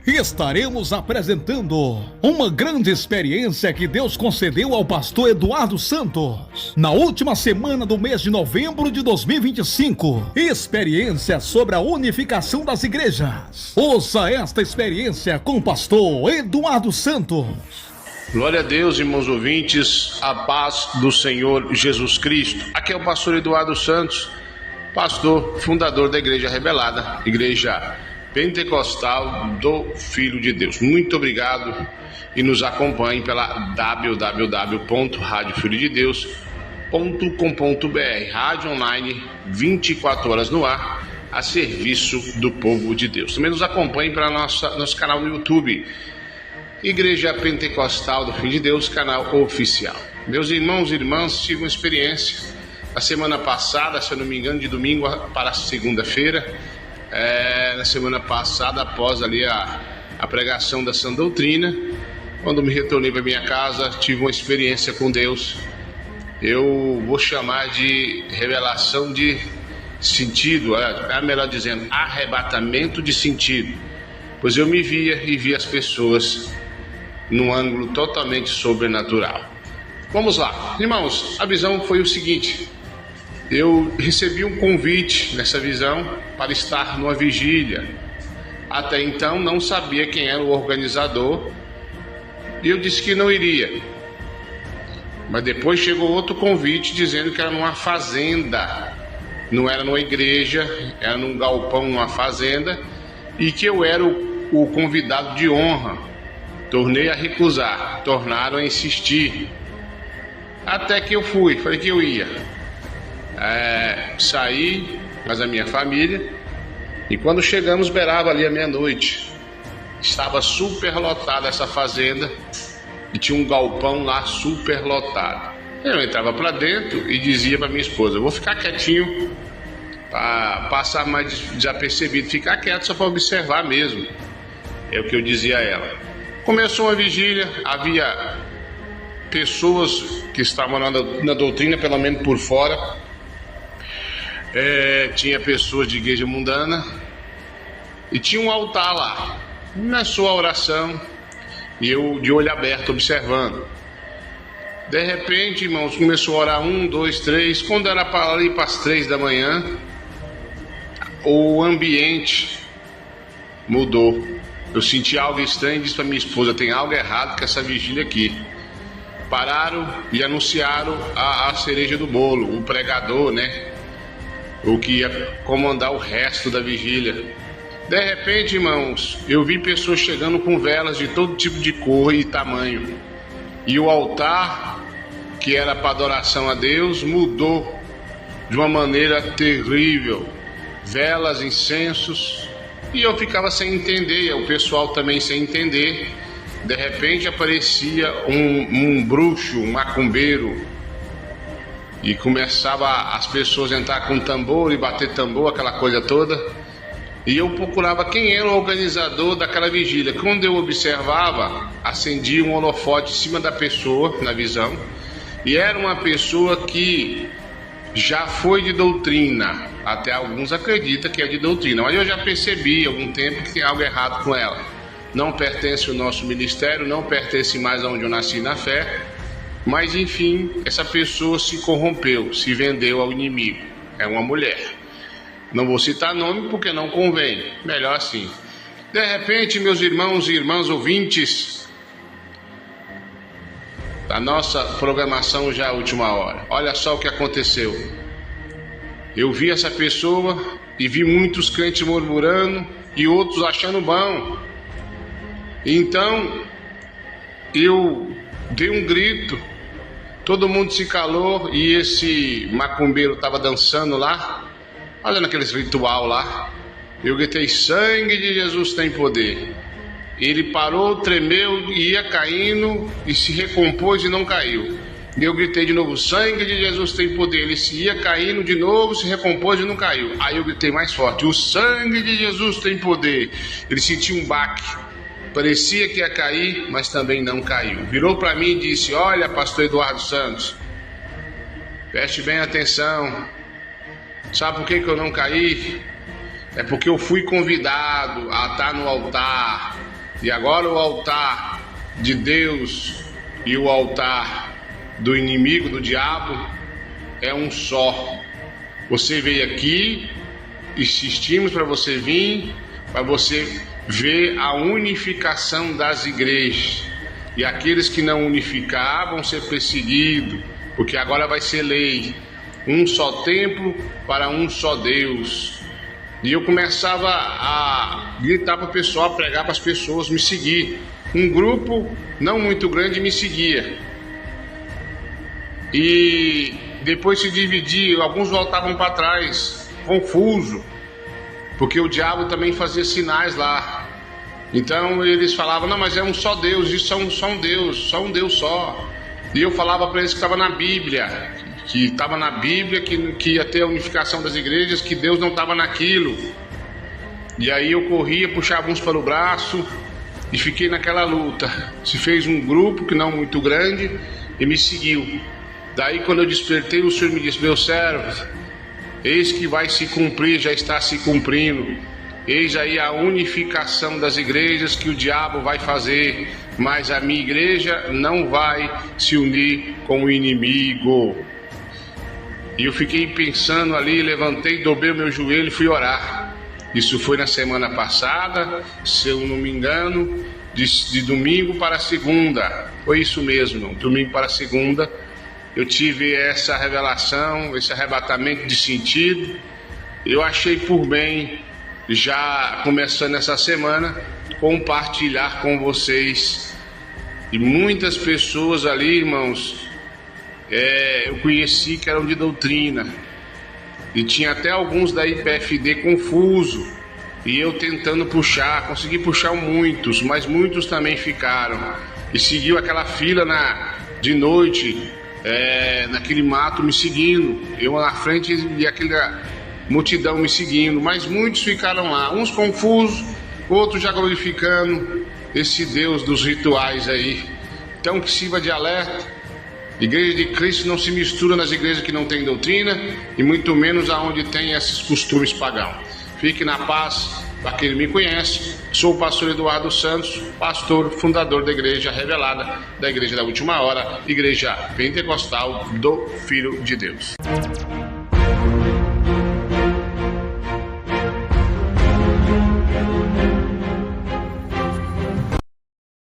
estaremos apresentando uma grande experiência que Deus concedeu ao pastor Eduardo Santos na última semana do mês de novembro de 2025. Experiência sobre a unificação das igrejas. Ouça esta experiência com o pastor Eduardo Santos. Glória a Deus, irmãos ouvintes, a paz do Senhor Jesus Cristo. Aqui é o pastor Eduardo Santos, pastor, fundador da Igreja Rebelada, Igreja Pentecostal do Filho de Deus. Muito obrigado e nos acompanhe pela www.radiofilhodedeus.com.br, rádio online 24 horas no ar, a serviço do povo de Deus. Também nos acompanhe pelo nosso canal no YouTube, Igreja Pentecostal do Filho de Deus, canal oficial. Meus irmãos e irmãs, tive uma experiência na semana passada, se eu não me engano, de domingo para segunda-feira. Na semana passada, após ali a pregação da sã doutrina, quando me retornei para minha casa, tive uma experiência com Deus. Eu vou chamar de revelação de sentido, melhor dizendo, arrebatamento de sentido, pois eu me via e via as pessoas num ângulo totalmente sobrenatural. Vamos lá, irmãos, a visão foi o seguinte: eu recebi um convite nessa visão para estar numa vigília. Até então não sabia quem era o organizador e eu disse que não iria. Mas depois chegou outro convite dizendo que era numa fazenda, não era numa igreja, era num galpão, numa fazenda, e que eu era o convidado de honra. Tornei a recusar, tornaram a insistir. Até que eu fui, falei que eu ia. Saí com a minha família e quando chegamos beirava ali a meia-noite. Estava super lotada essa fazenda e tinha um galpão lá super lotado. Eu entrava para dentro e dizia para minha esposa: eu vou ficar quietinho para passar mais desapercebido, ficar quieto só para observar mesmo. É o que eu dizia a ela. Começou uma vigília, havia pessoas que estavam na doutrina, pelo menos por fora. Tinha pessoas de igreja mundana e tinha um altar lá. Começou a oração e eu de olho aberto observando. De repente, irmãos, começou a orar 1, 2, 3. Quando era para ali para as 3 da manhã, o ambiente mudou. Eu senti algo estranho e disse para minha esposa: tem algo errado com essa vigília aqui. Pararam e anunciaram a cereja do bolo, o pregador, né? O que ia comandar o resto da vigília. De repente, irmãos, eu vi pessoas chegando com velas de todo tipo de cor e tamanho. E o altar, que era para adoração a Deus, mudou de uma maneira terrível. Velas, incensos, e eu ficava sem entender, o pessoal também sem entender. De repente aparecia um bruxo, um macumbeiro, e começava as pessoas a entrar com tambor e bater tambor, aquela coisa toda. E eu procurava quem era o organizador daquela vigília. Quando eu observava, acendia um holofote em cima da pessoa, na visão. E era uma pessoa que já foi de doutrina. Até alguns acreditam que é de doutrina. Mas eu já percebi há algum tempo que tem algo errado com ela. Não pertence ao nosso ministério, não pertence mais aonde eu nasci na fé. Mas enfim, essa pessoa se corrompeu, se vendeu ao inimigo. É uma mulher. Não vou citar nome porque não convém. Melhor assim. De repente, meus irmãos e irmãs ouvintes, da nossa programação já à última hora, olha só o que aconteceu. Eu vi essa pessoa e vi muitos crentes murmurando e outros achando bom. Então, eu dei um grito. Todo mundo se calou e esse macumbeiro estava dançando lá, fazendo aqueles ritual lá. Eu gritei: sangue de Jesus tem poder. Ele parou, tremeu, ia caindo e se recompôs e não caiu. E eu gritei de novo: sangue de Jesus tem poder. Ele se ia caindo de novo, se recompôs e não caiu. Aí eu gritei mais forte: o sangue de Jesus tem poder. Ele sentiu um baque. Parecia que ia cair, mas também não caiu. Virou para mim e disse: olha, pastor Eduardo Santos, preste bem atenção. Sabe por que eu não caí? É porque eu fui convidado a estar no altar E agora o altar de Deus e o altar do inimigo, do diabo, é um só. Você veio aqui, insistimos para você vir, para você ver a unificação das igrejas. E aqueles que não unificar vão ser perseguidos, porque agora vai ser lei. Um só templo para um só Deus. E eu começava a gritar para o pessoal, a pregar para as pessoas me seguir. Um grupo não muito grande me seguia. E depois se dividia, alguns voltavam para trás, confuso, porque o diabo também fazia sinais lá. Então eles falavam, não, mas é um só Deus, isso é só um Deus só. E eu falava para eles que estava na Bíblia, que ia ter a unificação das igrejas, que Deus não estava naquilo. E aí eu corria, puxava uns para o braço e fiquei naquela luta. Se fez um grupo, que não muito grande, e me seguiu. Daí quando eu despertei, o Senhor me disse, meu servo, eis que vai se cumprir, já está se cumprindo. Eis aí a unificação das igrejas que o diabo vai fazer, mas a minha igreja não vai se unir com o inimigo. E eu fiquei pensando ali, levantei, dobrei o meu joelho e fui orar. Isso foi na semana passada, se eu não me engano, de domingo para segunda. Foi isso mesmo, domingo para segunda. Eu tive essa revelação, esse arrebatamento de sentido. Eu achei por bem, já começando essa semana, compartilhar com vocês. E muitas pessoas ali, irmãos, eu conheci que eram de doutrina. E tinha até alguns da IPFD confuso. E eu tentando puxar, consegui puxar muitos, mas muitos também ficaram. E seguiu aquela fila de noite, naquele mato me seguindo. Eu na frente e aquela multidão me seguindo. Mas muitos ficaram lá, uns confusos, outros já glorificando esse Deus dos rituais aí. Então que sirva de alerta. Igreja de Cristo não se mistura nas igrejas que não têm doutrina e muito menos aonde tem esses costumes pagãos. Fique na paz. Para quem me conhece, sou o pastor Eduardo Santos, pastor fundador da Igreja Revelada, da Igreja da Última Hora, Igreja Pentecostal do Filho de Deus.